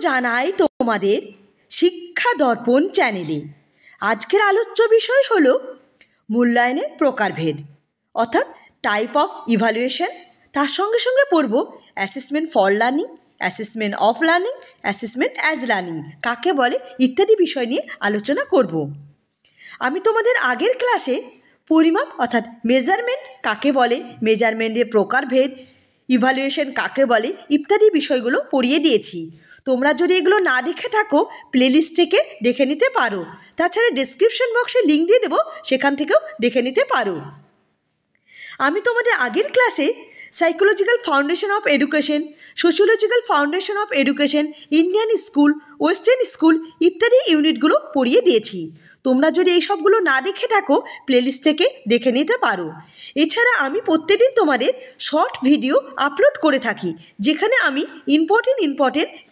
জানাই তোমাদের শিক্ষা দর্পণ চ্যানেলে। আজকের আলোচ্য বিষয় হলো মূল্যায়নের প্রকারভেদ অর্থাৎ টাইপ অফ ইভ্যালুয়েশন। তার সঙ্গে সঙ্গে পড়ব assessment for learning, assessment of learning, assessment as learning কাকে বলে ইত্যাদি বিষয় নিয়ে আলোচনা করব। আমি তোমাদের আগের ক্লাসে পরিমাপ অর্থাৎ মেজারমেন্ট কাকে বলে, মেজারমেন্টের প্রকারভেদ, ইভ্যালুয়েশন কাকে বলে ইত্যাদি বিষয়গুলো পড়িয়ে দিয়েছি। তোমরা যদি এগুলো না দেখে থাকো প্লেলিস্ট থেকে দেখে নিতে পারো। তাছাড়া ডেসক্রিপশন বক্সে লিঙ্ক দিয়ে দেবো, সেখান থেকেও দেখে নিতে পারো। আমি তোমাদের আগের ক্লাসে psychological foundation of education, sociological foundation of education, Indian school, western school ইত্যাদি ইউনিটগুলো পড়িয়ে দিয়েছি। তোমরা যদি এই সবগুলো না দেখে থাকো প্লেলিস্ট থেকে দেখে নিতে পারো। এছাড়া আমি প্রত্যেকদিন তোমাদের শর্ট ভিডিও আপলোড করে থাকি, যেখানে আমি ইম্পর্টেন্ট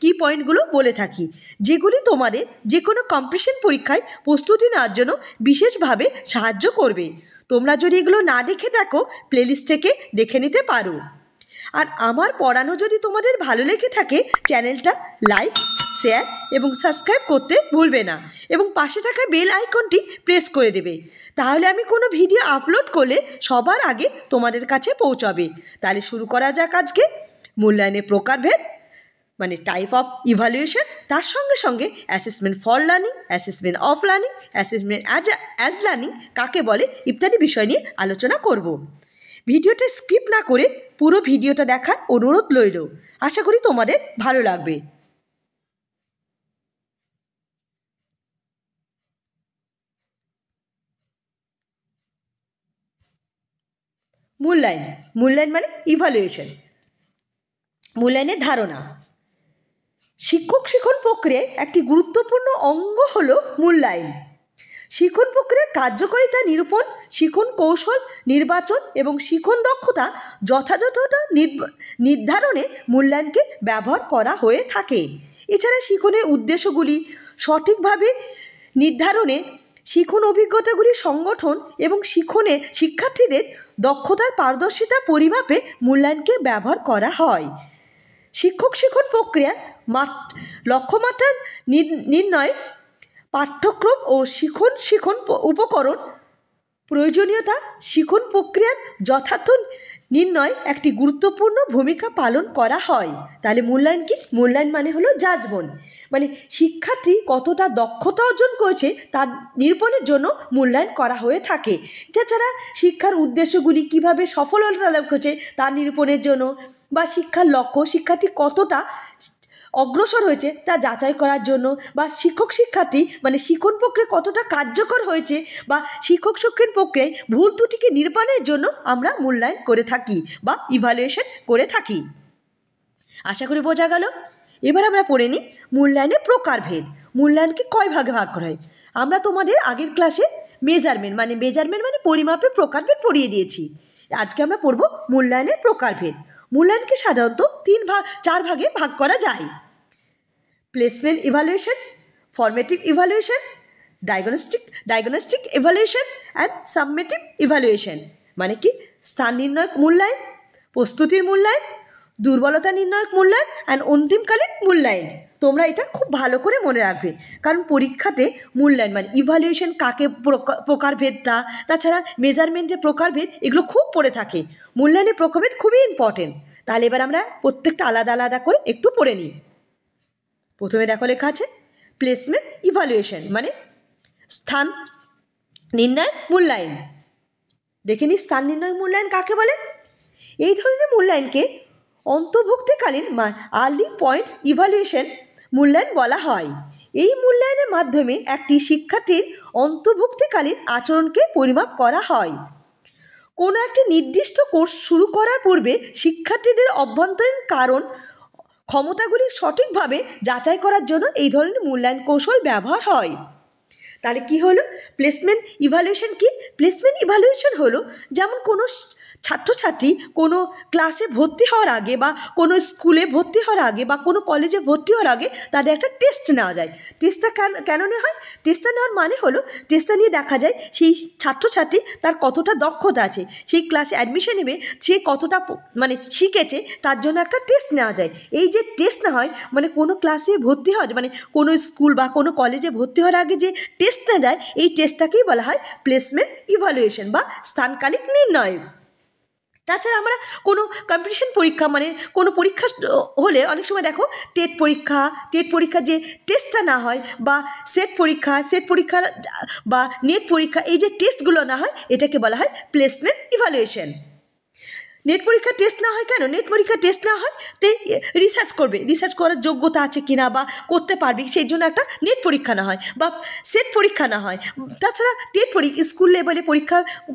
কি পয়েন্টগুলো বলে থাকি, যেগুলি তোমাদের যে কোনো কম্পিটিশন পরীক্ষায় প্রস্তুতি নেওয়ার জন্য বিশেষভাবে সাহায্য করবে। তোমরা যদি এগুলো না দেখে থাকো প্লেলিস্ট থেকে দেখে নিতে পারো। আর আমার পড়ানো যদি তোমাদের ভালো লেগে থাকে চ্যানেলটা লাইক, শেয়ার এবং সাবস্ক্রাইব করতে ভুলবে না, এবং পাশে থাকা বেল আইকনটি প্রেস করে দেবে। তাহলে আমি কোনো ভিডিও আপলোড করলে সবার আগে তোমাদের কাছে পৌঁছাবে। তাহলে শুরু করা যাক আজকে মূল্যায়নের প্রকারভেদ মানে টাইপ অফ ইভ্যালুয়েশন, তার সঙ্গে সঙ্গে assessment for learning, assessment of learning, assessment as learning কাকে বলে ইত্যাদি বিষয় নিয়ে আলোচনা করব। ভিডিওটা স্কিপ না করে পুরো ভিডিওটা দেখার অনুরোধ রইল। আশা করি তোমাদের ভালো লাগবে। মূল্যায়ন মানে ইভ্যালুয়েশন। মূল্যায়নের ধারণা। শিক্ষক শিক্ষণ প্রক্রিয়ায় একটি গুরুত্বপূর্ণ অঙ্গ হলো মূল্যায়ন। শিক্ষণ প্রক্রিয়ার কার্যকারিতা নিরূপণ, শিক্ষণ কৌশল নির্বাচন এবং শিক্ষণ দক্ষতা যথাযথতা নির্ধারণে মূল্যায়নকে ব্যবহার করা হয়ে থাকে। এছাড়া শিক্ষণের উদ্দেশ্যগুলি সঠিকভাবে নির্ধারণে, শিক্ষণ অভিজ্ঞতাগুলি সংগঠন এবং শিক্ষণে শিক্ষার্থীদের দক্ষতার পারদর্শিতা পরিমাপে মূল্যায়নকে ব্যবহার করা হয়। শিক্ষক শিক্ষণ প্রক্রিয়া লক্ষ্যমাত্রা নির্ণয়, পাঠ্যক্রম ও শিক্ষণ উপকরণ প্রয়োজনীয়তা, শিক্ষণ প্রক্রিয়ার যথার্থ নির্ণয় একটি গুরুত্বপূর্ণ ভূমিকা পালন করা হয়। তাহলে মূল্যায়ন কি? মূল্যায়ন মানে হলো জাজমেন্ট, মানে শিক্ষার্থী কতটা দক্ষতা অর্জন করেছে তার নিরূপণের জন্য মূল্যায়ন করা হয়ে থাকে। তাছাড়া শিক্ষার উদ্দেশ্যগুলি কিভাবে সফলতা লাভ করেছে তার নিরূপণের জন্য, বা শিক্ষার লক্ষ্য শিক্ষার্থী কতটা অগ্রসর হয়েছে তা যাচাই করার জন্য, বা শিক্ষার্থী মানে শিক্ষণ প্রক্রিয়া কতটা কার্যকর হয়েছে, বা শিক্ষণ প্রক্রিয়ায় ভুল ত্রুটিকে নির্মাণের জন্য আমরা মূল্যায়ন করে থাকি বা ইভ্যালুয়েশন করে থাকি। আশা করি বোঝা গেল। এবার আমরা পড়ে নিই মূল্যায়নের প্রকারভেদ। মূল্যায়নকে কয় ভাগে ভাগ করা হয়? আমরা তোমাদের আগের ক্লাসে মেজারমেন্ট মানে পরিমাপের প্রকারভেদ পড়িয়ে দিয়েছি। আজকে আমরা পড়ব মূল্যায়নের প্রকারভেদ। মূল্যায়নকে সাধারণত 4 ভাগে ভাগ করা যায়। Placement evaluation, formative evaluation, diagnostic evaluation and সাবমেটিভ evaluation. মানে কি? স্থান নির্ণয়ক মূল্যায়ন, প্রস্তুতির মূল্যায়ন, দুর্বলতা নির্ণয়ক মূল্যায়ন অ্যান্ড অন্তিমকালীন মূল্যায়ন। তোমরা এটা খুব ভালো করে মনে রাখবে, কারণ পরীক্ষাতে মূল্যায়ন মানে ইভ্যালুয়েশন কাকে প্রকারভেদটা, তাছাড়া মেজারমেন্টের প্রকারভেদ এগুলো খুব পড়ে থাকে। মূল্যায়নের প্রকারভেদ খুবই ইম্পর্টেন্ট। তাহলে এবার আমরা প্রত্যেকটা আলাদা আলাদা করে একটু পড়ে নিই। প্রথমে দেখো লেখা আছে প্লেসমেন্ট ইভ্যালুয়েশন মানে স্থান নির্ণয় মূল্যায়ন। দেখে নিই স্থান নির্ণয় মূল্যায়ন কাকে বলে। এই ধরনের মূল্যায়নকে অন্তর্ভুক্তিকালীন আর্লি পয়েন্ট ইভ্যালুয়েশন মূল্যায়ন বলা হয়। এই মূল্যায়নের মাধ্যমে একটি শিক্ষার্থীর অন্তর্ভুক্তিকালীন আচরণকে পরিমাপ করা হয়। কোনো একটি নির্দিষ্ট কোর্স শুরু করার পূর্বে শিক্ষার্থীদের অভ্যন্তরীণ কারণ ক্ষমতাগুলি সঠিকভাবে যাচাই করার জন্য এই ধরনের মূল্যায়ন কৌশল ব্যবহার হয়। তাহলে কি হলো প্লেসমেন্ট ইভ্যালুয়েশন? কি প্লেসমেন্ট ইভ্যালুয়েশন হলো যেমন কোনো ছাত্রছাত্রী কোনো ক্লাসে ভর্তি হওয়ার আগে বা কোনো স্কুলে ভর্তি হওয়ার আগে বা কোনো কলেজে ভর্তি হওয়ার আগে তাদের একটা টেস্ট নেওয়া যায়। টেস্টটা কেন নেওয়া হয়? টেস্টটা নেওয়ার মানে হলো টেস্টটা নিয়ে দেখা যায় সেই ছাত্রছাত্রী তার কতটা দক্ষতা আছে, সেই ক্লাসে অ্যাডমিশন নেবে সে কতটা মানে শিখেছে, তার জন্য একটা টেস্ট নেওয়া যায়। এই যে টেস্ট না হয় মানে কোনো ক্লাসে ভর্তি হওয়ার মানে কোনো স্কুল বা কোনো কলেজে ভর্তি হওয়ার আগে যে টেস্ট নেওয়া যায় এই টেস্টটাকেই বলা হয় প্লেসমেন্ট ইভ্যালুয়েশন বা স্থানকালিক নির্ণয়। তাছাড়া আমরা কোনো কম্পিটিশন পরীক্ষা মানে কোনো পরীক্ষা হলে অনেক সময় দেখো টেট পরীক্ষা যে টেস্টটা না হয় বা সেট পরীক্ষা বা নেট পরীক্ষা, এই যে টেস্টগুলো না হয় এটাকে বলা হয় প্লেসমেন্ট ইভ্যালুয়েশন। নেট পরীক্ষা টেস্ট না হয় কেন? নেট পরীক্ষা টেস্ট না হয় তো রিসার্চ করার যোগ্যতা আছে কিনা বা করতে পারবি সেই জন্য একটা নেট পরীক্ষা না হয় বা সেট পরীক্ষা না হয়। তাছাড়া স্কুল লেভেলে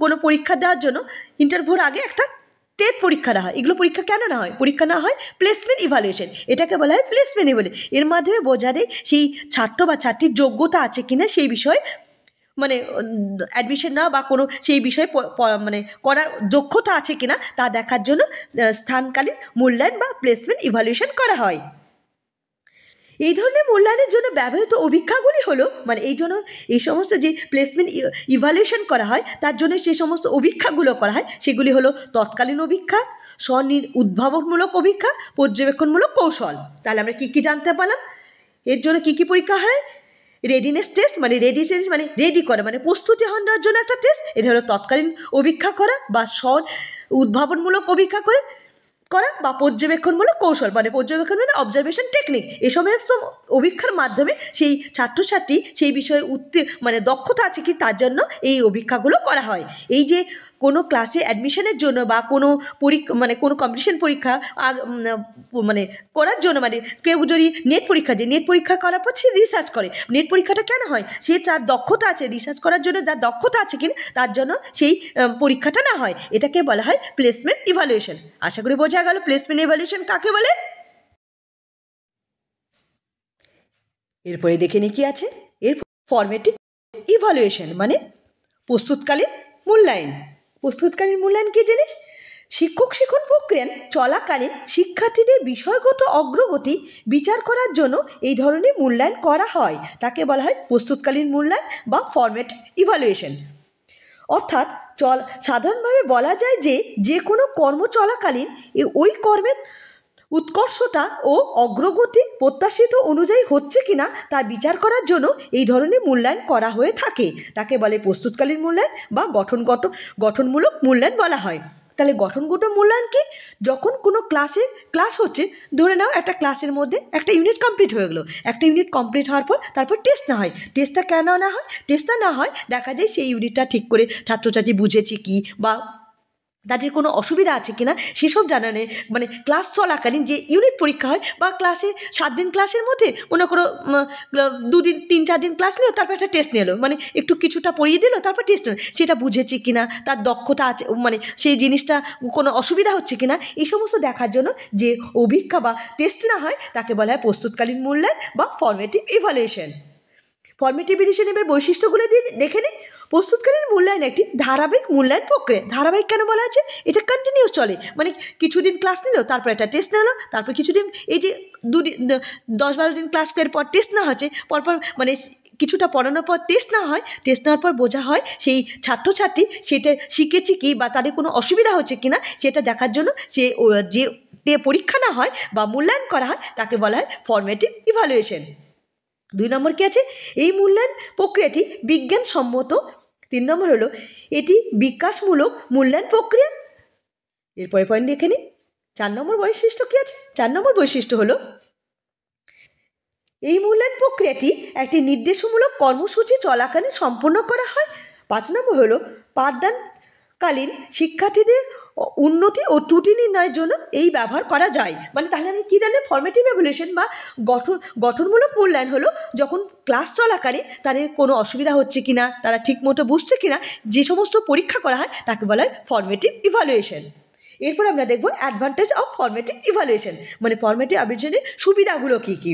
কোনো পরীক্ষা দেওয়ার জন্য ইন্টারভিউর আগে একটা টেট পরীক্ষা না হয়। এগুলো পরীক্ষা কেন না হয়? পরীক্ষা না হয় প্লেসমেন্ট ইভ্যালুয়েশন, এটাকে বলা হয় প্লেসমেন্ট ইভ্যালুয়েশন। এর মাধ্যমে বোঝা যায় সেই ছাত্র বা ছাত্রীর যোগ্যতা আছে কিনা সেই বিষয়ে মানে অ্যাডমিশন না বা কোনো সেই বিষয়ে মানে করার দক্ষতা আছে কিনা তা দেখার জন্য স্থানকালীন মূল্যায়ন বা প্লেসমেন্ট ইভ্যালুয়েশন করা হয়। এই ধরনের মূল্যায়নের জন্য ব্যবহৃত অভিক্ষাগুলি হলো মানে এই সমস্ত যে প্লেসমেন্ট ইভ্যালুয়েশন করা হয় তার জন্য যে সমস্ত অভিক্ষাগুলো করা হয় সেগুলি হলো তৎকালীন অভিক্ষা, উদ্ভাবনমূলক অভিক্ষা, পর্যবেক্ষণমূলক কৌশল। তাহলে আমরা কী জানতে পারলাম? এর জন্য কী পরীক্ষা হয়? রেডিনেস টেস্ট মানে রেডি করা মানে প্রস্তুতি হওয়ার জন্য একটা টেস্ট, এটা হলো তৎকালীন অভিক্ষা করা বা উদ্ভাবনমূলক অভিক্ষা করা বা পর্যবেক্ষণমূলক কৌশল মানে অবজারভেশন টেকনিক। এসবের অভিক্ষার মাধ্যমে সেই ছাত্রছাত্রী সেই বিষয়ে মানে দক্ষতা আছে কি তার জন্য এই অভিক্ষাগুলো করা হয়। এই যে কোনো ক্লাসে অ্যাডমিশনের জন্য বা কোনো মানে কোনো কম্পিটিশন পরীক্ষা মানে করার জন্য মানে কেউ যদি নেট পরীক্ষা করার পর সে রিসার্চ করে। নেট পরীক্ষাটা কেন হয়? সে তার দক্ষতা আছে রিসার্চ করার জন্য, যার দক্ষতা আছে কিনা তার জন্য সেই পরীক্ষাটা না হয়। এটাকে বলা হয় প্লেসমেন্ট ইভ্যালুয়েশন। আশা করি বোঝা গেল প্লেসমেন্ট ইভ্যালুয়েশন কাকে বলে। এরপরে দেখে নি কি আছে। এর ফর্মেটিভ ইভ্যালুয়েশন মানে প্রস্তুতকালীন মূল্যায়ন কি জিনিস? শিক্ষক শিক্ষণ প্রক্রিয়া চলাকালীন শিক্ষার্থীদের বিষয়গত অগ্রগতি বিচার করার জন্য এই ধরনের মূল্যায়ন করা হয়। তাকে বলা হয় প্রস্তুতকালীন মূল্যায়ন বা ফর্মেটিভ ইভ্যালুয়েশন। অর্থাৎ সাধারণভাবে বলা যায় যে কোনো কর্ম চলাকালীন ওই কর্মের উৎকর্ষতা ও অগ্রগতি প্রত্যাশিত অনুযায়ী হচ্ছে কিনা তা বিচার করার জন্য এই ধরনের মূল্যায়ন করা হয়ে থাকে। তাকে বলে প্রস্তুতকালীন মূল্যায়ন বা গঠনমূলক মূল্যায়ন বলা হয়। তাহলে গঠনগত মূল্যায়ন কি? যখন কোনো ক্লাস হচ্ছে, ধরে নাও একটা ক্লাসের মধ্যে একটা ইউনিট কমপ্লিট হয়ে গেলো, একটা ইউনিট কমপ্লিট হওয়ার পর তারপর টেস্ট না হয়। টেস্টটা কেন না হয়? টেস্টটা না হয় দেখা যায় সেই ইউনিটটা ঠিক করে ছাত্রছাত্রী বুঝেছে কি বা তাদের কোনো অসুবিধা আছে কিনা সেসব জানানে মানে ক্লাস চলাকালীন যে ইউনিট পরীক্ষা হয় বা ক্লাসে 7 দিন ক্লাসের মধ্যে মনে করো 2 দিন 3-4 দিন ক্লাস নিল, তারপর একটা টেস্ট নিল মানে একটু কিছুটা পড়িয়ে দিল, তারপর টেস্ট নিল, সেটা বুঝেছে কিনা, তার দক্ষতা আছে মানে সেই জিনিসটা কোনো অসুবিধা হচ্ছে কিনা এই সমস্ত দেখার জন্য যে অভিক্ষা বা টেস্ট না হয় তাকে বলা হয় প্রস্তুতকালীন মূল্যায়ন বা ফর্মেটিভ ইভ্যালুয়েশন। ফর্মেটিভ ইভ্যালুয়েশনের বৈশিষ্ট্যগুলো দিয়ে দেখে নিই। প্রস্তুতকালীন মূল্যায়ন একটি ধারাবাহিক মূল্যায়ন প্রক্রিয়া। ধারাবাহিক কেন বলা আছে? এটা কন্টিনিউস চলে মানে কিছুদিন ক্লাস নিল, তারপর একটা টেস্ট নিল, তারপর কিছুদিন এই যে 10-12 দিন ক্লাস করার পর টেস্ট না হচ্ছে, পরপর মানে কিছুটা পড়ানোর পর টেস্ট না হয়, টেস্ট নেওয়ার পর বোঝা হয় সেই ছাত্রছাত্রী সেটা শিখেছে কি বা তাদের কোনো অসুবিধা হচ্ছে কিনা সেটা দেখার জন্য যে পরীক্ষা না হয় বা মূল্যায়ন করা হয় তাকে বলা হয় ফর্মেটিভ ইভ্যালুয়েশন। 2 নম্বর কি আছে? এই মূল্যায়ন প্রক্রিয়াটি বিজ্ঞানসম্মত। 3 নম্বর হলো এটি বিকাশমূলক মূল্যায়ন প্রক্রিয়া। এরপরে পয়েন্ট দেখে নিই। 4 নম্বর বৈশিষ্ট্য কি আছে? 4 নম্বর বৈশিষ্ট্য হলো এই মূল্যায়ন প্রক্রিয়াটি একটি নির্দেশমূলক কর্মসূচি চলাকালীন সম্পন্ন করা হয়। 5 নম্বর হলো পাঠদানকালীন শিক্ষার্থীদের উন্নতি ও ত্রুটি নির্ণয়ের জন্য এই ব্যবহার করা যায়। মানে তাহলে আমি কী জানি? ফর্মেটিভ ইভ্যালুয়েশন বা গঠনমূলক মূল্যায়ন হলো যখন ক্লাস চলাকালীন তাদের কোনো অসুবিধা হচ্ছে কিনা, তারা ঠিকমতো বুঝছে কিনা, যে সমস্ত পরীক্ষা করা হয় তাকে বলা হয় ফর্মেটিভ ইভ্যালুয়েশন। এরপর আমরা দেখব অ্যাডভান্টেজ অফ ফর্মেটিভ ইভ্যালুয়েশন মানে ফর্মেটিভ ইভ্যালুয়েশনের সুবিধাগুলো কী কী।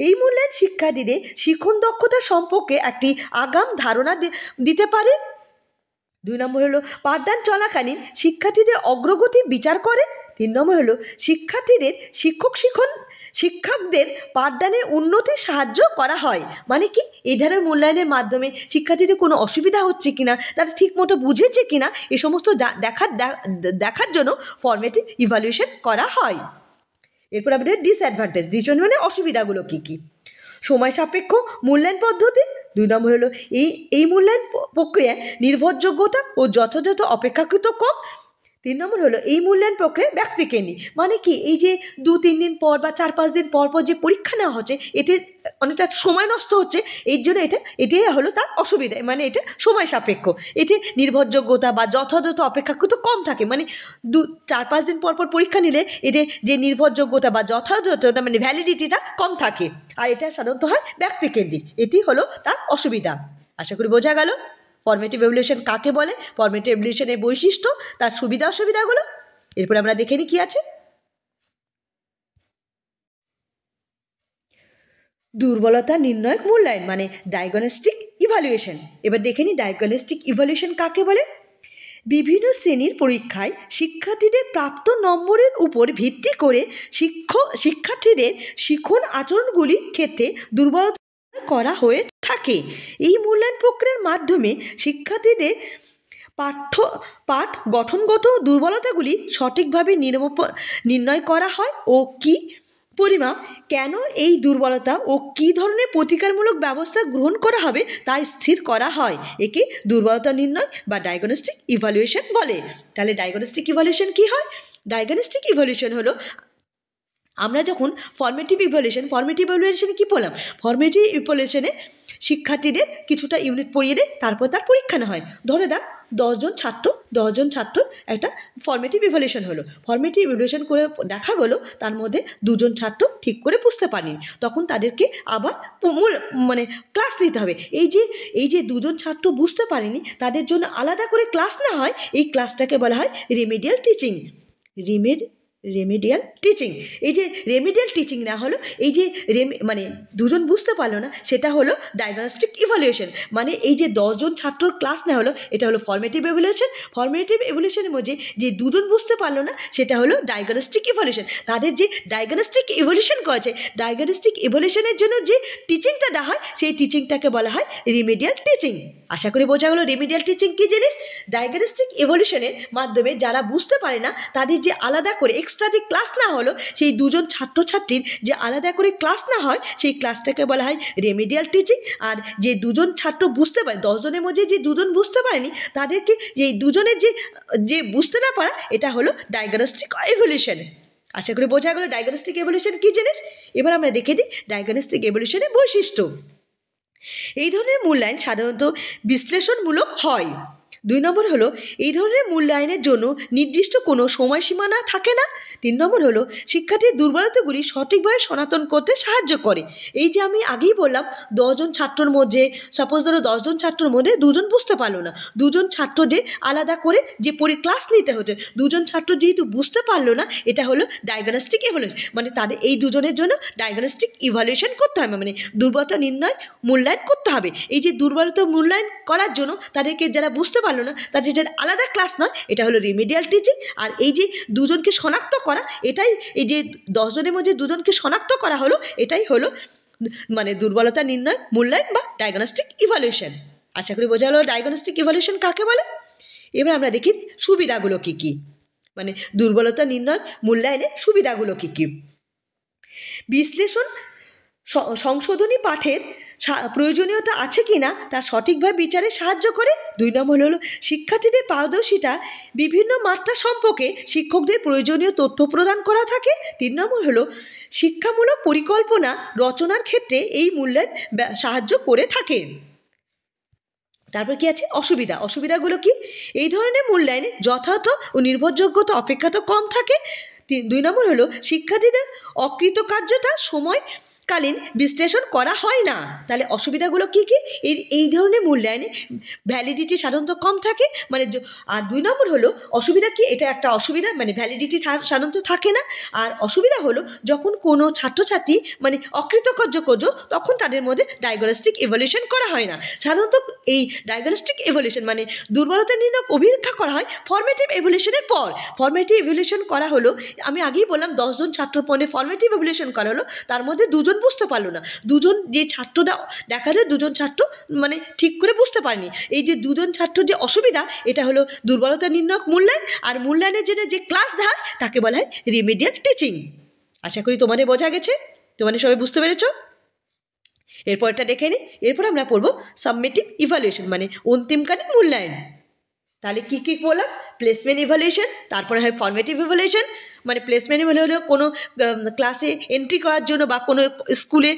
এই মূল্যায়ন শিক্ষার্থীদের শিক্ষণ দক্ষতা সম্পর্কে একটি আগাম ধারণা দিতে পারে। 2 নম্বর হলো পাঠদান চলাকালীন শিক্ষার্থীদের অগ্রগতি বিচার করে। 3 নম্বর হলো শিক্ষার্থীদের শিক্ষকদের পাঠদানের উন্নতি সাহায্য করা হয়। মানে কি, এই ধরনের মূল্যায়নের মাধ্যমে শিক্ষার্থীদের কোনো অসুবিধা হচ্ছে কিনা, তারা ঠিকমতো বুঝেছে কিনা, এ সমস্ত দেখার জন্য ফর্মেটিভ ইভ্যালুয়েশন করা হয়। এরপর আমাদের ডিসঅ্যাডভান্টেজ, মানে অসুবিধাগুলো কী কী। সময় সাপেক্ষ মূল্যায়ন পদ্ধতি। 2 নম্বর হলো এই মূল্যায়ন প্রক্রিয়ায় নির্ভরযোগ্যতা ও যথাযথ অপেক্ষাকৃত কম। 3 নম্বর হলো এই মূল্যায়ন প্রক্রিয়া ব্যক্তিকেন্দ্রিক। মানে কি, এই যে 2-3 দিন পর বা 4-5 দিন পর পর যে পরীক্ষা নেওয়া হচ্ছে, এতে অনেকটা সময় নষ্ট হচ্ছে। এর জন্য এটাই হলো তার অসুবিধা, মানে এটা সময় সাপেক্ষ। এতে নির্ভরযোগ্যতা বা যথাযথ অপেক্ষাকৃত কম থাকে। মানে 4-5 দিন পর পর পরীক্ষা নিলে এদের যে নির্ভরযোগ্যতা বা যথাযথতা মানে ভ্যালিডিটিটা কম থাকে, আর এটা সাধারণত হয় ব্যক্তিকেন্দ্রিক। এটি হলো তার অসুবিধা। আশা করি বোঝা গেল ফর্মেটিভ ইভ্যালুয়েশন কাকে বলে, ফর্মেটিভ ইভ্যালুয়েশনের বৈশিষ্ট্য, তার সুবিধা অসুবিধাগুলো। এরপর আমরা দেখে নিই কী আছে। দুর্বলতা নির্ণয়ক মূল্যায়ন মানে ডায়াগনস্টিক ইভ্যালুয়েশন। এবার দেখে নিই ডায়াগনস্টিক ইভ্যালুয়েশন কাকে বলে। বিভিন্ন শ্রেণীর পরীক্ষায় শিক্ষার্থীদের প্রাপ্ত নম্বরের উপর ভিত্তি করে শিক্ষার্থীদের শিখন আচরণগুলির ক্ষেত্রে দুর্বলতা করা হয়ে থাকে। এই মূল্যায়ন প্রক্রিয়ার মাধ্যমে শিক্ষার্থীদের পাঠ গঠনগত দুর্বলতাগুলি সঠিকভাবে নির্ণয় করা হয় ও কী পরিমাপ, কেন এই দুর্বলতা ও কী ধরনের প্রতিকারমূলক ব্যবস্থা গ্রহণ করা হবে তা স্থির করা হয়। একে দুর্বলতা নির্ণয় বা ডায়াগনস্টিক ইভ্যালুয়েশন বলে। তাহলে ডায়াগনস্টিক ইভ্যালুয়েশন কী হয়? ডায়াগনস্টিক ইভ্যালুয়েশন হলো, আমরা যখন ফর্মেটিভ ইভ্যালুয়েশনে কী বললাম, ফর্মেটিভ ইভ্যালুয়েশনে শিক্ষার্থীদের কিছুটা ইউনিট পড়িয়ে দেয়, তারপর তার পরীক্ষা নেওয়া হয়। ধরে দাও 10জন ছাত্র একটা ফর্মেটিভ ইভ্যালুয়েশন হলো। ফর্মেটিভ ইভ্যালুয়েশন করে দেখা গেলো তার মধ্যে 2জন ছাত্র ঠিক করে বুঝতে পারেনি, তখন তাদেরকে আবার মানে ক্লাস নিতে হবে। এই যে 2জন ছাত্র বুঝতে পারেনি, তাদের জন্য আলাদা করে ক্লাস নেওয়া হয়। এই ক্লাসটাকে বলা হয় রেমেডিয়াল টিচিং। Remedial teaching. এই যে রেমেডিয়াল টিচিং না হলো, এই যে মানে 2জন বুঝতে পারলো না, সেটা হলো ডায়াগনস্টিক ইভ্যালুয়েশন। মানে এই যে 10জন ছাত্রর ক্লাস নেওয়া হলো, এটা হলো ফর্মেটিভ ইভ্যালুয়েশন। ফর্মেটিভ ইভ্যালুয়েশনের মধ্যে যে 2জন বুঝতে পারলো না, সেটা হলো ডায়াগনস্টিক ইভ্যালুয়েশন। তাদের যে ডায়াগনস্টিক ইভ্যালুয়েশন করেছে, ডায়াগনস্টিক ইভ্যালুয়েশনের জন্য যে টিচিংটা দেওয়া হয়, সেই টিচিংটাকে বলা হয় রেমেডিয়াল টিচিং। আশা করি বোঝা গেলো রেমেডিয়াল টিচিং কী জিনিস। ডায়াগনস্টিক ইভ্যালুয়েশনের মাধ্যমে যারা বুঝতে পারে না, তাদের যে আলাদা করে এক্সট্রা যে ক্লাস না হলো, সেই 2জন ছাত্রছাত্রীর যে আলাদা করে ক্লাস না হয়, সেই ক্লাসটাকে বলা হয় রেমেডিয়াল টিচিং। আর যে 2জন ছাত্র বুঝতে পারে, 10জনের মধ্যে যে 2জন বুঝতে পারেনি, তাদেরকে এই 2জনের যে বুঝতে না পারা, এটা হলো ডায়াগনস্টিক ইভ্যালুয়েশন। আশা করি বোঝা গেলো ডায়াগনস্টিক ইভ্যালুয়েশন কী জিনিস। এবার আমরা দেখে দিই ডায়াগনস্টিক ইভ্যালুয়েশনের বৈশিষ্ট্য। এই ধরনের মূল্যায়ন সাধারণত বিশ্লেষণমূলক হয়। 2 নম্বর হলো এই ধরনের মূল্যায়নের জন্য নির্দিষ্ট কোনো সময়সীমা না থাকে না। 3 নম্বর হলো শিক্ষার্থীর দুর্বলতাগুলি সঠিকভাবে সনাতন করতে সাহায্য করে। এই যে আমি আগেই বললাম, 10জন ছাত্রর মধ্যে সাপোজ ধরো 10জন ছাত্রর মধ্যে 2জন বুঝতে পারলো না, 2জন ছাত্রদের আলাদা করে যে ক্লাস নিতে হচ্ছে, 2জন ছাত্র যেহেতু বুঝতে পারলো না, এটা হলো ডায়াগনস্টিক ইভ্যালুয়েশন। মানে তাদের এই 2জনের জন্য ডায়াগনস্টিক ইভ্যালুয়েশন করতে হবে, মানে দুর্বলতা নির্ণয় মূল্যায়ন করতে হবে। এই যে দুর্বলতা মূল্যায়ন করার জন্য তাদেরকে যারা বুঝতে পারলো না, তাদের যে আলাদা ক্লাস নয়, এটা হলো রেমেডিয়াল টিচিং। আর এই যে 2জনকে শনাক্ত করা, এটাই এই যে 10জনের মধ্যে 2জনকে শনাক্ত করা হলো, এটাই হলো মানে দুর্বলতা নির্ণয় মূল্যায়ন বা ডায়াগনস্টিক ইভ্যালুয়েশন। আশা করি বোঝা গেল ডায়াগনস্টিক ইভ্যালুয়েশন কাকে বলে। এবার আমরা দেখি সুবিধাগুলো কী কী, মানে দুর্বলতা নির্ণয় মূল্যায়নের সুবিধাগুলো কী কী। বিশ্লেষণ সংশোধনী পাঠের প্রয়োজনীয়তা আছে কি না তা সঠিকভাবে বিচারে সাহায্য করে। 2 নম্বর হলো শিক্ষার্থীদের পারদর্শিতা বিভিন্ন মাত্রা সম্পর্কে শিক্ষকদের প্রয়োজনীয় তথ্য প্রদান করা থাকে। 3 নম্বর হলো শিক্ষামূলক পরিকল্পনা রচনার ক্ষেত্রে এই মূল্যায়ন সাহায্য করে থাকে। তারপর কি আছে অসুবিধাগুলো কি। এই ধরনের মূল্যায়নে যথাযথ ও নির্ভরযোগ্যতা অপেক্ষাকৃত কম থাকে। 2 নম্বর হলো শিক্ষার্থীদের অকৃতকার্যতা সময় কালীন বিশ্লেষণ করা হয় না। তাহলে অসুবিধাগুলো কী কী? এই ধরনের মূল্যায়নে ভ্যালিডিটি সাধারণত কম থাকে, মানে আর 2 নম্বর হলো অসুবিধা কি, এটা একটা অসুবিধা, মানে ভ্যালিডিটি সাধারণত থাকে না। আর অসুবিধা হলো যখন কোনো ছাত্রছাত্রী মানে অকৃতকার্য তখন তাদের মধ্যে ডায়াগনস্টিক ইভ্যালুয়েশন করা হয় না। সাধারণত এই ডায়াগনস্টিক ইভ্যালুয়েশন মানে দুর্বলতা নির্ণয় অভিক্ষা করা হয় ফর্মেটিভ ইভ্যালুয়েশনের পর। ফর্মেটিভ ইভ্যালুয়েশন করা হলো, আমি আগেই বললাম 10 জন ছাত্র পরে ফর্মেটিভ ইভ্যালুয়েশন করা হলো, তার মধ্যে 2 জন বুঝতে পারলো না, 2 জন যে ছাত্ররা দেখা যায় 2 জন ছাত্র মানে ঠিক করে বুঝতে পারেনি। এই যে 2 জন ছাত্র যে অসুবিধা, এটা হলো দুর্বলতা নির্ণায়ক মূল্যায়ন। আর মূল্যায়নের জন্য যে ক্লাস দেয় তাকে বলা হয় রিমিডিয়াল টিচিং। আশা করি তোমাদের বোঝা গেছে, তোমাদের সবাই বুঝতে পেরেছ। এরপরটা দেখে নিই। এরপর আমরা পড়বো সাবমিটিভ ইভ্যালুয়েশন মানে অন্তিমকালীন মূল্যায়ন। তাহলে কী কী বললাম? প্লেসমেন্ট ইভ্যালুয়েশন, তারপরে হয় ফর্মেটিভ ইভ্যালুয়েশন। মানে প্লেসমেন্ট হলো কোনো ক্লাসে এন্ট্রি করার জন্য বা কোনো স্কুলে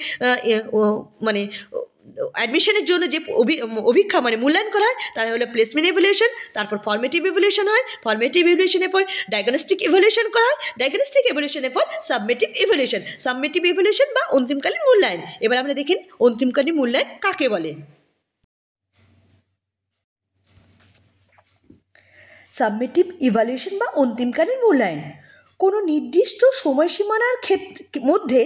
মানে অ্যাডমিশনের জন্য যে অভিক্ষা মানে মূল্যায়ন করা হয় তার হলো প্লেসমেন্ট ইভ্যালুয়েশন। তারপর ফর্মেটিভ ইভ্যালুয়েশন হয়, ফর্মেটিভ ইভ্যালুয়েশনের পর ডায়াগনস্টিক ইভ্যালুয়েশন করা হয়, ডায়াগনস্টিক ইভ্যালুয়েশনের পর সাবমিটিভ ইভ্যালুয়েশন, সাবমিটিভ ইভ্যালুয়েশন বা অন্তিমকালীন মূল্যায়ন। এবার আমরা দেখি অন্তিমকালীন মূল্যায়ন কাকে বলে। সাবমিটিভ ইভ্যালুয়েশন বা অন্তিমকালীন মূল্যায়ন কোনো নির্দিষ্ট সময়সীমার মধ্যে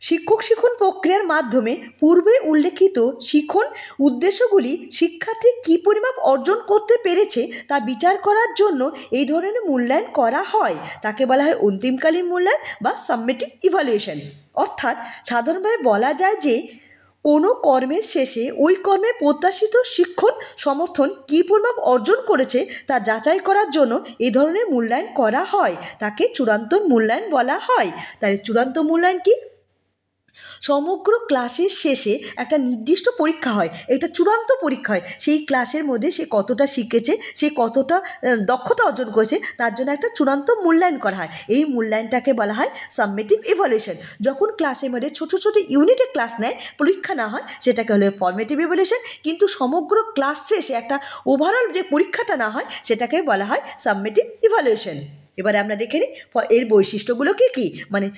শিক্ষক শিক্ষণ প্রক্রিয়ার মাধ্যমে পূর্বে উল্লেখিত শিক্ষণ উদ্দেশ্যগুলি শিক্ষার্থী কী পরিমাপ অর্জন করতে পেরেছে তা বিচার করার জন্য এই ধরনের মূল্যায়ন করা হয়। তাকে বলা হয় অন্তিমকালীন মূল্যায়ন বা সাবমিটিভ ইভ্যালুয়েশন। অর্থাৎ সাধারণভাবে বলা যায় যে কোনো কর্মের শেষে ওই কর্মে প্রত্যাশিত শিক্ষণ সমর্থন কী পরিমাপ অর্জন করেছে তা যাচাই করার জন্য এই ধরনের মূল্যায়ন করা হয়, তাকে চূড়ান্ত মূল্যায়ন বলা হয়। তাই চূড়ান্ত মূল্যায়ন কি? সমগ্র ক্লাসের শেষে একটা নির্দিষ্ট পরীক্ষা হয়, এটা চূড়ান্ত পরীক্ষা হয়। সেই ক্লাসের মধ্যে সে কতটা শিখেছে, সে কতটা দক্ষতা অর্জন করেছে তার জন্য একটা চূড়ান্ত মূল্যায়ন করা হয়। এই মূল্যায়নটাকে বলা হয় সাবমিটিভ ইভ্যালুয়েশন। যখন ক্লাসের মধ্যে ছোটো ছোটো ইউনিটে ক্লাস নেয়, পরীক্ষা না হয়, সেটাকে হলো ফর্মেটিভ ইভ্যালুয়েশন। কিন্তু সমগ্র ক্লাস শেষে একটা ওভারঅল যে পরীক্ষাটা না হয় সেটাকে বলা হয় সাবমিটিভ ইভ্যালুয়েশন। এবারে আমরা দেখে নিই এর বৈশিষ্ট্যগুলো কী কী, মানে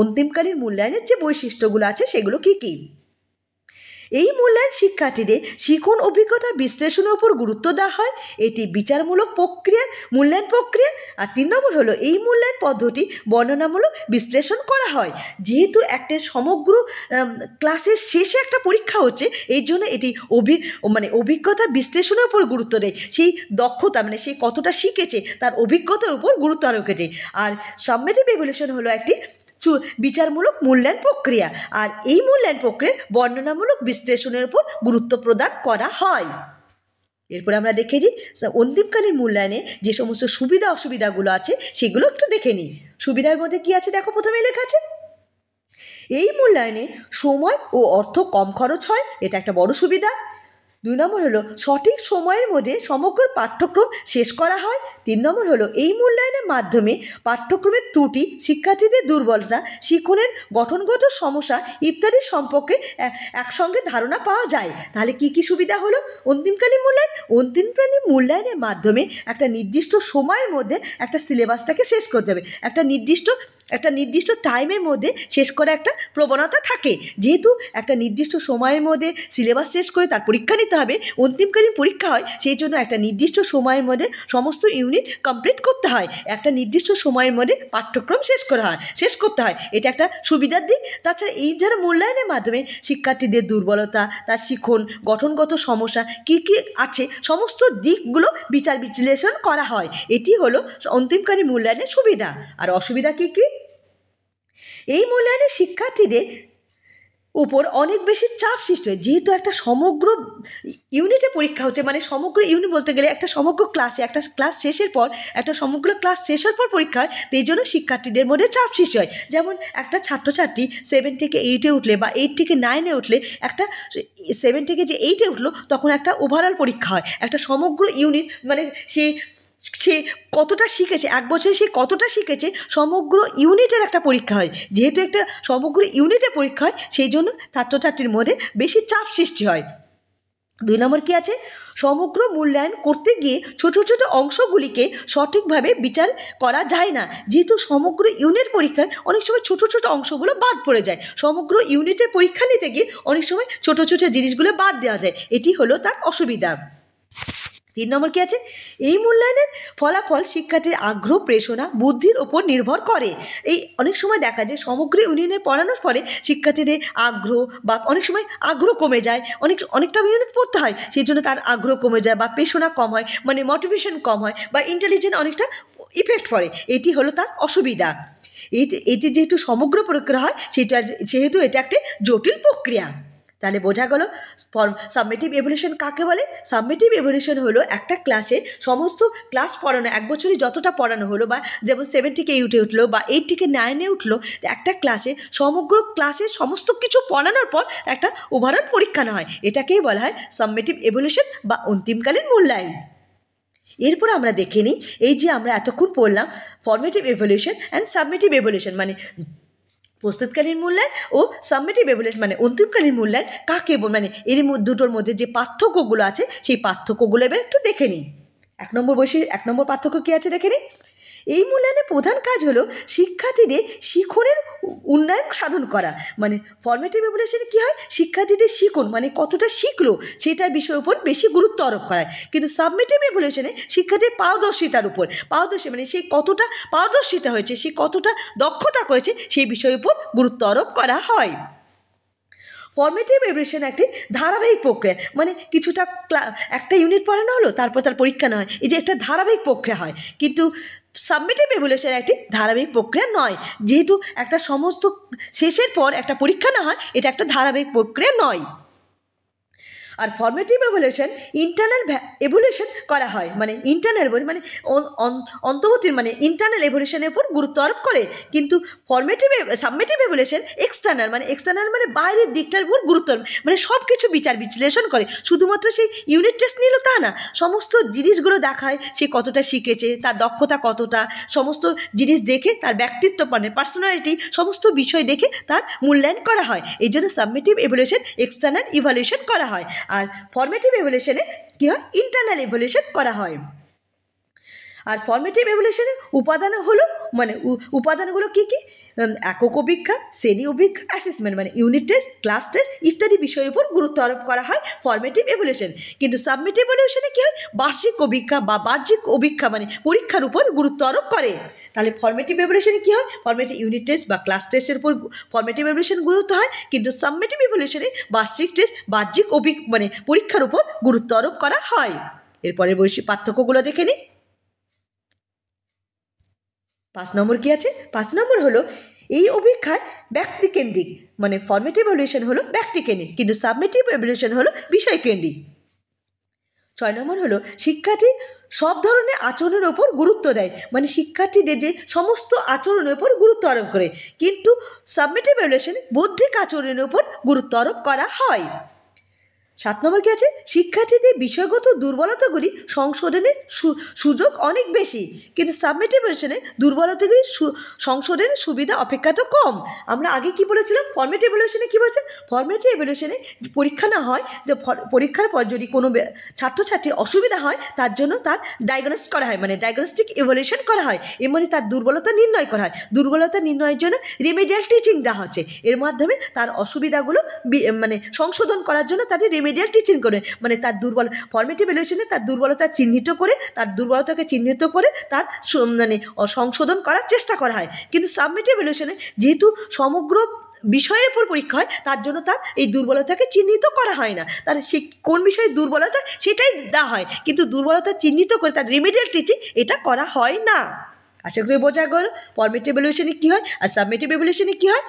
অন্তিমকালীন মূল্যায়নের যে বৈশিষ্ট্যগুলো আছে সেগুলো কী কী। এই মূল্যায়ন শিক্ষার্থীদের শিখন অভিজ্ঞতা বিশ্লেষণের উপর গুরুত্ব দেওয়া হয়, এটি বিচারমূলক প্রক্রিয়া মূল্যায়ন প্রক্রিয়া। আর 3 নম্বর হলো এই মূল্যায়ন পদ্ধতি বর্ণনামূলক বিশ্লেষণ করা হয়। যেহেতু একটা সমগ্র ক্লাসের শেষে একটা পরীক্ষা হচ্ছে, এই জন্য এটি অভিজ্ঞতা বিশ্লেষণের উপর গুরুত্ব দেয়, সেই দক্ষতা মানে সে কতটা শিখেছে তার অভিজ্ঞতার উপর গুরুত্ব আরোপ করে। আর সাবমিটিভ ইভ্যালুয়েশন হলো একটি বিচারমূলক মূল্যায়ন প্রক্রিয়া, আর এই মূল্যায়ন প্রক্রিয়া বর্ণনামূলক বিশ্লেষণের উপর গুরুত্ব প্রদান করা হয়। এরপরে আমরা দেখে নিই অন্তিমকালীন মূল্যায়নে যে সমস্ত সুবিধা অসুবিধাগুলো আছে সেগুলো একটু দেখে নিই। সুবিধার মধ্যে কি আছে দেখো, প্রথমে লেখা আছে এই মূল্যায়নে সময় ও অর্থ কম খরচ হয়, এটা একটা বড় সুবিধা। 2 নম্বর হলো সঠিক সময়ের মধ্যে সমগ্র পাঠ্যক্রম শেষ করা হয়। 3 নম্বর হলো এই মূল্যায়নের মাধ্যমে পাঠ্যক্রমের ত্রুটি, শিক্ষার্থীদের দুর্বলতা, শিক্ষণের গঠনগত সমস্যা ইত্যাদি সম্পর্কে একসঙ্গে ধারণা পাওয়া যায়। তাহলে কি কি সুবিধা হলো অন্তিমকালীন মূল্যায়ন? অন্তিমকালীন মূল্যায়নের মাধ্যমে একটা নির্দিষ্ট সময়ের মধ্যে একটা সিলেবাসটাকে শেষ করতে হবে, একটা নির্দিষ্ট টাইমের মধ্যে শেষ করা একটা প্রবণতা থাকে। যেহেতু একটা নির্দিষ্ট সময়ের মধ্যে সিলেবাস শেষ করে তার পরীক্ষা নিতে হবে, অন্তিমকালীন পরীক্ষা হয়, সেই জন্য একটা নির্দিষ্ট সময়ের মধ্যে সমস্ত ইউনিট কমপ্লিট করতে হয়, একটা নির্দিষ্ট সময়ের মধ্যে পাঠ্যক্রম শেষ করতে হয়। এটা একটা সুবিধার দিক। তাছাড়া এই যারা মূল্যায়নের মাধ্যমে শিক্ষার্থীদের দুর্বলতা, তার শিখন, গঠনগত সমস্যা কী কী আছে সমস্ত দিকগুলো বিচার বিশ্লেষণ করা হয়। এটি হলো অন্তিমকালীন মূল্যায়নের সুবিধা। আর অসুবিধা কী কী? এই মূল্যায়নে শিক্ষার্থীদের উপর অনেক বেশি চাপ সৃষ্টি হয়, যেহেতু একটা সমগ্র ইউনিটে পরীক্ষা হচ্ছে, মানে সমগ্র ইউনিট বলতে গেলে একটা সমগ্র ক্লাসে একটা ক্লাস শেষের পর একটা সমগ্র ক্লাস শেষের পর পরীক্ষা হয়, এই জন্য শিক্ষার্থীদের মধ্যে চাপ সৃষ্টি হয়। যেমন একটা ছাত্রছাত্রী 7 থেকে 8-এ উঠলে বা 8 থেকে 9-এ উঠলে, একটা 7 থেকে যে 8-এ উঠলো তখন একটা ওভারঅল পরীক্ষা হয়, একটা সমগ্র ইউনিট মানে সে কতটা শিখেছে, এক বছরে সে কতটা শিখেছে সমগ্র ইউনিটের একটা পরীক্ষা হয়। যেহেতু একটা সমগ্র ইউনিটের পরীক্ষা হয় সেই জন্য ছাত্রছাত্রীর মধ্যে বেশি চাপ সৃষ্টি হয়। দুই নম্বর কি আছে, সমগ্র মূল্যায়ন করতে গিয়ে ছোট ছোট অংশগুলিকে সঠিকভাবে বিচার করা যায় না, যেহেতু সমগ্র ইউনিট পরীক্ষায় অনেক সময় ছোট ছোট অংশগুলো বাদ পড়ে যায়, সমগ্র ইউনিটের পরীক্ষা নিতে গিয়ে অনেক সময় ছোট ছোট জিনিসগুলো বাদ দেওয়া যায়, এটি হলো তার অসুবিধা। 3 নম্বর কি আছে, এই মূল্যায়নের ফলাফল শিক্ষার্থীর আগ্রহ, প্রেরণা, বুদ্ধির ওপর নির্ভর করে। এই অনেক সময় দেখা যায় সমগ্র ইউনিয়নে পড়ানোর ফলে শিক্ষার্থীদের আগ্রহ বা অনেক সময় আগ্রহ কমে যায়, অনেকটা ইউনিট পড়তে হয়, সেই জন্য তার আগ্রহ কমে যায় বা প্রেরণা কম হয়, মানে মোটিভেশন কম হয় বা ইন্টেলিজেন্স অনেকটা ইফেক্ট পড়ে, এটি হলো তার অসুবিধা। এটি যেহেতু সমগ্র প্রক্রিয়া হয় সেহেতু এটা একটি জটিল প্রক্রিয়া। তাহলে বোঝা গেল সাবমেটিভ এভ্যালুয়েশন কাকে বলে। সাবমেটিভ এভ্যালুয়েশন হলো একটা ক্লাসে সমস্ত ক্লাস পড়ানো, এক বছরই যতটা পড়ানো হলো, বা যেমন 7 থেকে 8-এ উঠলো বা 8 থেকে 9-এ উঠলো, একটা ক্লাসে সমগ্র ক্লাসে সমস্ত কিছু পড়ানোর পর একটা ওভারঅল পরীক্ষা নেওয়া হয়, এটাকেই বলা হয় সাবমেটিভ এভ্যালুয়েশন বা অন্তিমকালীন মূল্যায়ন। এরপর আমরা দেখে নিই, এই যে আমরা এতক্ষণ পড়লাম ফর্মেটিভ এভ্যালুয়েশন অ্যান্ড সাবমেটিভ এভ্যালুয়েশন, মানে প্রস্তুতকালীন মূল্যায়ন ও সাবমেটিভ এভ্যালুয়েশন মানে অন্তিমকালীন মূল্যায়ন কাকে মানে এর দুটোর মধ্যে যে পার্থক্যগুলো আছে সেই পার্থক্যগুলো এবার একটু দেখে নিই। 1 নম্বর পার্থক্য কী আছে দেখে নিই। এই মূল্যায়নের প্রধান কাজ হলো শিক্ষার্থীদের শিখনের উন্নয়ন সাধন করা, মানে ফর্মেটিভ এভ্যালুয়েশনে কী হয়, শিক্ষার্থীদের শিখন মানে কতটা শিখলো সেটার বিষয়ের উপর বেশি গুরুত্ব আরোপ করা হয়, কিন্তু সাবমেটিভ এভ্যালুয়েশনে শিক্ষার্থীর পারদর্শিতার উপর মানে সে কতটা পারদর্শিতা হয়েছে, সে কতটা দক্ষতা করেছে সেই বিষয়ের উপর গুরুত্ব আরোপ করা হয়। ফর্মেটিভ এভ্যালুয়েশন একটি ধারাবাহিক প্রক্রিয়া, মানে কিছুটা একটা ইউনিট পড়ানো হলো তারপর তার পরীক্ষা নেওয়া হয়, এই যে একটা ধারাবাহিক প্রক্রিয়া হয়, কিন্তু সাবমেটিভ এভ্যালুয়েশন একটি ধারাবাহিক প্রক্রিয়া নয়, যেহেতু একটা সমস্ত শেষের পর একটা পরীক্ষা না হয়, এটা একটা ধারাবাহিক প্রক্রিয়া নয়। আর ফর্মেটিভ এভ্যালুয়েশন ইন্টারনাল এভ্যালুয়েশন করা হয়, মানে ইন্টারনাল মানে অন্তর্বর্তী মানে ইন্টারনাল এভ্যালুয়েশনের উপর গুরুত্ব আরোপ করে, কিন্তু সাবমেটিভ এভ্যালুয়েশন এক্সটার্নাল মানে বাইরের দিকটার উপর গুরুত্ব, মানে সব কিছু বিশ্লেষণ করে, শুধুমাত্র সেই ইউনিট টেস্ট নিল তা না, সমস্ত জিনিসগুলো দেখায় সে কতটা শিখেছে, তার দক্ষতা কতটা, সমস্ত জিনিস দেখে তার ব্যক্তিত্ব মানে পার্সোনালিটি সমস্ত বিষয় দেখে তার মূল্যায়ন করা হয়, এই জন্য সাবমেটিভ এভ্যালুয়েশন এক্সটার্নাল ইভ্যালুয়েশন করা হয়, আর ফর্মেটিভ এভ্যালুয়েশনে কী হয়, ইন্টারনাল এভ্যালুয়েশন করা হয়। আর ফর্মেটিভ এভ্যালুয়েশনের উপাদান হলো মানে উপাদানগুলো কী কী, একক অভিক্ষা, শ্রেণী অভিক্ষা, অ্যাসেসমেন্ট মানে ইউনিট টেস্ট, ক্লাস টেস্ট ইত্যাদি বিষয়ের উপর গুরুত্ব আরোপ করা হয় ফর্মেটিভ এভ্যালুয়েশন, কিন্তু সাবমেটিভ এভ্যালুয়েশনে কী হয়, বার্ষিক অভিক্ষা বা বাহ্যিক অভিক্ষা মানে পরীক্ষার উপর গুরুত্ব আরোপ করে। তাহলে ফর্মেটিভ এভ্যালুয়েশনে কী হয়, ফর্মেটিভ ইউনিট টেস্ট বা ক্লাস টেস্টের উপর ফর্মেটিভ এভ্যালুয়েশন গুরুত্ব হয়, কিন্তু সাবমেটিভ এভ্যালুয়েশনে বার্ষিক টেস্ট বাহ্যিক মানে পরীক্ষার উপর গুরুত্ব আরোপ করা হয়। এরপরে পার্থক্যগুলো দেখে নিই। 5 নম্বর কী আছে, 5 নম্বর হলো এই অভিক্ষায় ব্যক্তিকেন্দ্রিক, মানে ফর্মেটিভ এভ্যালুয়েশন হলো ব্যক্তিকেন্দ্রিক, কিন্তু সাবমেটিভ এভ্যালুয়েশন হলো বিষয়কেন্দ্রিক। 6 নম্বর হলো শিক্ষার্থী সব ধরনের আচরণের ওপর গুরুত্ব দেয়, মানে শিক্ষার্থীদের যে সমস্ত আচরণের উপর গুরুত্ব আরোপ করে, কিন্তু সাবমেটিভ এভ্যালুয়েশনে বৌদ্ধিক আচরণের উপর গুরুত্ব আরোপ করা হয়। 7 নম্বর কী আছে, শিক্ষার্থীদের বিষয়গত দুর্বলতাগুলি সংশোধনের সুযোগ অনেক বেশি, কিন্তু সাবমেটিভ এভ্যালুয়েশনে দুর্বলতাগুলি সংশোধনের সুবিধা অপেক্ষাত কম। আমরা আগে কি বলেছিলাম, ফর্মেটিভ এভ্যালুয়েশনে কী বলছে, ফর্মেটিভ এভ্যালুয়েশনে পরীক্ষা না হয়, যে পরীক্ষার পর যদি কোনো ছাত্রছাত্রীর অসুবিধা হয় তার জন্য তার ডায়াগনোস্টিক করা হয়, মানে ডায়াগনস্টিক এভ্যালুয়েশন করা হয়, এর মানে তার দুর্বলতা নির্ণয় করা হয়, দুর্বলতা নির্ণয়ের জন্য রিমেডিয়াল টিচিং দেওয়া হচ্ছে, এর মাধ্যমে তার অসুবিধাগুলো মানে সংশোধন করার জন্য তাদের রিমেডিয়াল টিচিং করে, মানে তার ফর্মেটিভ এভ্যালুয়েশনে তার দুর্বলতা চিহ্নিত করে, তার দুর্বলতাকে চিহ্নিত করে তার মানে সংশোধন করার চেষ্টা করা হয়, কিন্তু সাবমেটিভ এভ্যালুয়েশনে যেহেতু সমগ্র বিষয়ের উপর পরীক্ষা হয় তার জন্য তার এই দুর্বলতাকে চিহ্নিত করা হয় না, তার সে কোন বিষয়ে দুর্বলতা সেটাই দেওয়া হয়, কিন্তু দুর্বলতা চিহ্নিত করে তার রিমেডিয়াল টিচিং এটা করা হয় না। আশা করি বোঝা গেল ফর্মেটিভ এভ্যালুয়েশনে কী হয় আর সাবমেটিভ এভ্যালুয়েশনে কী হয়।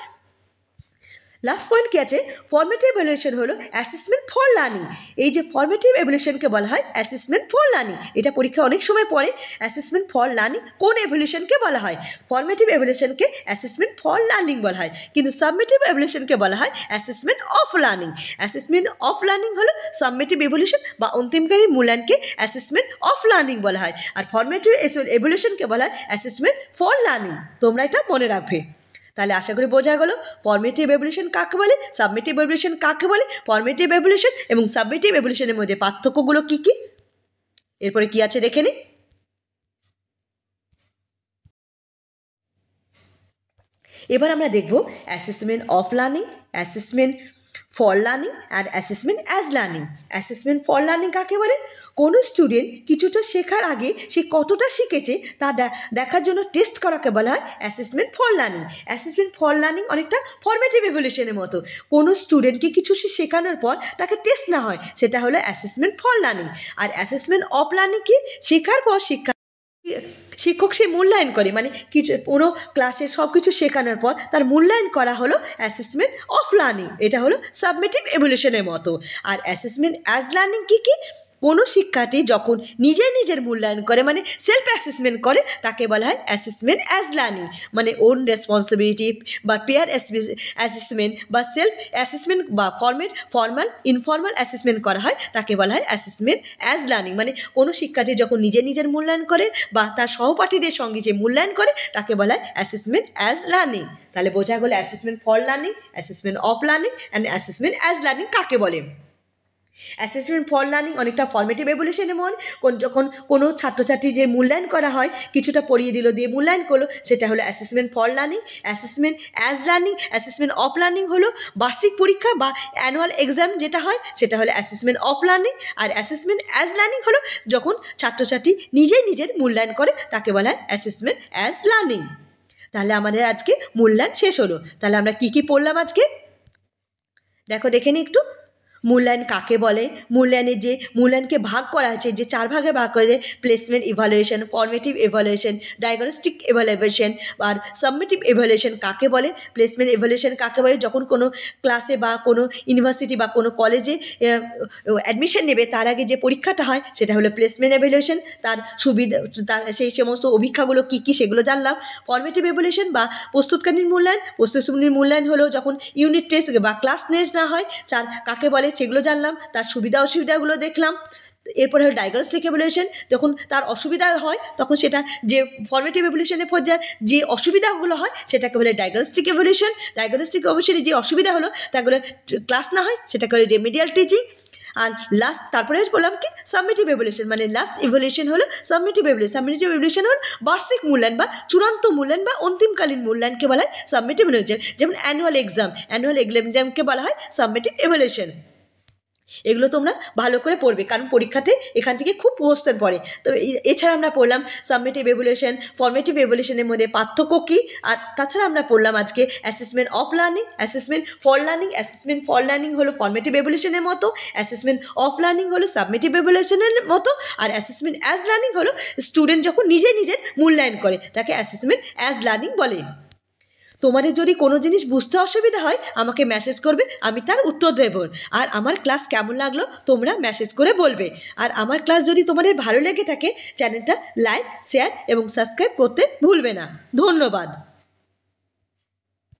লাস্ট পয়েন্ট কী আছে, ফর্মেটিভ এভ্যালুয়েশন হলো অ্যাসেসমেন্ট ফর লার্নিং, এই যে ফর্মেটিভ এভ্যালুয়েশনকে বলা হয় অ্যাসেসমেন্ট ফর লার্নিং, এটা পরীক্ষা অনেক সময় পড়ে, অ্যাসেসমেন্ট ফর লার্নিং কোন এভ্যালুয়েশনকে বলা হয়, ফর্মেটিভ এভ্যালুয়েশনকে অ্যাসেসমেন্ট ফর লার্নিং বলা হয়, কিন্তু সাবমেটিভ এভ্যালুয়েশনকে বলা হয় assessment of learning. Assessment of learning হলো সাবমেটিভ এভ্যালুয়েশন বা অন্তিমকালীন মূল্যায়নকে অ্যাসেসমেন্ট অফ লার্নিং বলা হয়, আর ফর্মেটিভ এভ্যালুয়েশনকে বলা হয় অ্যাসেসমেন্ট ফর লার্নিং, তোমরা এটা মনে রাখবে। তাহলে আশা করি বোঝা গেল ফর্মেটিভ এভলিউশন কাকে বলে, সাবমিটিভ এভলিউশন কাকে বলে, ফর্মেটিভ এভলিউশন এবং সাবমিটিভ এভলিউশনের মধ্যে পার্থক্যগুলো কী কী। এরপরে কি আছে দেখে নিই। এবার আমরা দেখব assessment of learning, assessment for learning আর assessment as learning. Assessment for learning কাকে বলে? কোনো স্টুডেন্ট কিছুটা শেখার আগে সে কতটা শিখেছে তা দেখার জন্য টেস্ট করাকে বলা হয় assessment for learning. Assessment for learning অনেকটা ফর্মেটিভ এভলিউশনের মতো। কোনো স্টুডেন্টকে কিছু শেখানোর পর তাকে টেস্ট না হয়, সেটা হলো অ্যাসেসমেন্ট ফর লার্নিং। আর অ্যাসেসমেন্ট অফ লার্নিং কি? শেখার পর শিক্ষক সে মূল্যায়ন করে, মানে কিছু পুরো ক্লাসের সব কিছু শেখানোর পর তার মূল্যায়ন করা হলো অ্যাসেসমেন্ট অফ লার্নিং। এটা হলো সাবমিটিভ এভলিউশনের মতো। আর অ্যাসেসমেন্ট অ্যাজ লার্নিং কী কী? কোনো শিক্ষার্থী যখন নিজের মূল্যায়ন করে, মানে সেলফ অ্যাসেসমেন্ট করে, তাকে বলা হয় অ্যাসেসমেন্ট অ্যাজ লার্নিং। মানে ওন রেসপন্সিবিলিটি বা পেয়ার অ্যাসেসমেন্ট বা সেলফ অ্যাসেসমেন্ট বা ফর্মাল ইনফর্মাল অ্যাসেসমেন্ট করা হয়, তাকে বলা হয় অ্যাসেসমেন্ট অ্যাজ লার্নিং। মানে কোনো শিক্ষার্থী যখন নিজের মূল্যায়ন করে বা তার সহপাঠীদের সঙ্গে যে মূল্যায়ন করে, তাকে বলা হয় অ্যাসেসমেন্ট অ্যাজ লার্নিং। তাহলে বোঝা গেল assessment for learning, assessment of learning and assessment as learning কাকে বলে। অ্যাসেসমেন্ট ফর লার্নিং অনেকটা ফর্মেটিভ এভলিউশনের মন। যখন কোনো ছাত্রছাত্রীদের মূল্যায়ন করা হয়, কিছুটা পড়িয়ে দিল দিয়ে মূল্যায়ন করলো, সেটা হলো assessment for learning. Assessment as learning, assessment of learning হলো বার্ষিক পরীক্ষা বা অ্যানুয়াল এক্সাম যেটা হয়, সেটা হলো অ্যাসেসমেন্ট অফ লার্নিং। আর অ্যাসেসমেন্ট অ্যাজ লার্নিং হলো যখন ছাত্রছাত্রী নিজের মূল্যায়ন করে, তাকে বলা হয় অ্যাসেসমেন্ট অ্যাজ লার্নিং। তাহলে আমাদের আজকে মূল্যায়ন শেষ হলো। তাহলে আমরা কী কী পড়লাম আজকে দেখে নিই একটু। মূল্যায়ন কাকে বলে? মূল্যায়নকে ভাগ করা হয়েছে, যে 4 ভাগে ভাগ করে, placement evaluation, formative evaluation, diagnostic evaluation আর সাবমিটিভ ইভালুয়েশন কাকে বলে? প্লেসমেন্ট ইভালুয়েশন কাকে বলে? যখন কোনো ক্লাসে বা কোনো ইউনিভার্সিটি বা কোনো কলেজে অ্যাডমিশন নেবে, তার আগে যে পরীক্ষাটা হয়, সেটা হলো প্লেসমেন্ট ইভালুয়েশন। তার সেই সমস্ত অভিক্ষাগুলো কী কী সেগুলো জানলাম। ফর্মেটিভ ইভালুয়েশন বা প্রস্তুতকালীন মূল্যায়ন হলো যখন ইউনিট টেস্ট বা ক্লাস টেস্ট না হয়, কাকে বলে সেগুলো জানলাম, তার সুবিধা অসুবিধাগুলো দেখলাম। এরপরে হলো ডায়াগনস্টিক ইভালুয়েশন, যখন তার অসুবিধা হয় তখন সেটা যে ফর্মেটিভ ইভালুয়েশনের পর্যায়ে যে অসুবিধাগুলো হয়, সেটাকে বলে ডায়াগনস্টিক ইভালুয়েশন। ডায়াগনস্টিক ইভালুয়েশনে যে অসুবিধা হলো, তাগুলো ক্লাস না হয়, সেটাকে বলে রেমিডিয়াল টিচিং। আর তারপরে বললাম কি সাবমিটিভ ইভালুয়েশন, মানে লাস্ট ইভালুয়েশন হলো সাবমিটিভ ইভালুয়েশন। সাবমিটিভ ইভালুয়েশন হলো বার্ষিক মূল্যায়ন বা চূড়ান্ত মূল্যায়ন বা অন্তিমকালীন মূল্যায়নকে বলা হয় সাবমিটিভ ইভালুয়েশন। যেমন অ্যানুয়াল এক্সামকে বলা হয় সাবমিটিভ ইভালুয়েশন। এগুলো তোমরা ভালো করে পড়বে, কারণ পরীক্ষাতে এখান থেকে খুব কোশ্চেন পড়ে। তো এছাড়া আমরা পড়লাম সাবমিটিভ ইভালুয়েশন, ফর্মেটিভ ইভালুয়েশনের মধ্যে পার্থক্য কী। আর তাছাড়া আমরা পড়লাম আজকে assessment of learning, assessment for learning. Assessment for learning হলো ফর্মেটিভ ইভালুয়েশনের মতো, অ্যাসেসমেন্ট অফ লার্নিং হলো সাবমিটিভ ইভালুয়েশনের মতো, আর অ্যাসেসমেন্ট অ্যাজ লার্নিং হলো স্টুডেন্ট যখন নিজের মূল্যায়ন করে, তাকে অ্যাসেসমেন্ট অ্যাজ লার্নিং বলে। তোমাদের যদি কোনো জিনিস বুঝতে অসুবিধা হয়, আমাকে মেসেজ করবে, আমি তার উত্তর দেব। আর আমার ক্লাস কেমন লাগলো তোমরা মেসেজ করে বলবে। আর আমার ক্লাস যদি তোমাদের ভালো লেগে থাকে, চ্যানেলটা লাইক, শেয়ার এবং সাবস্ক্রাইব করতে ভুলবে না। ধন্যবাদ।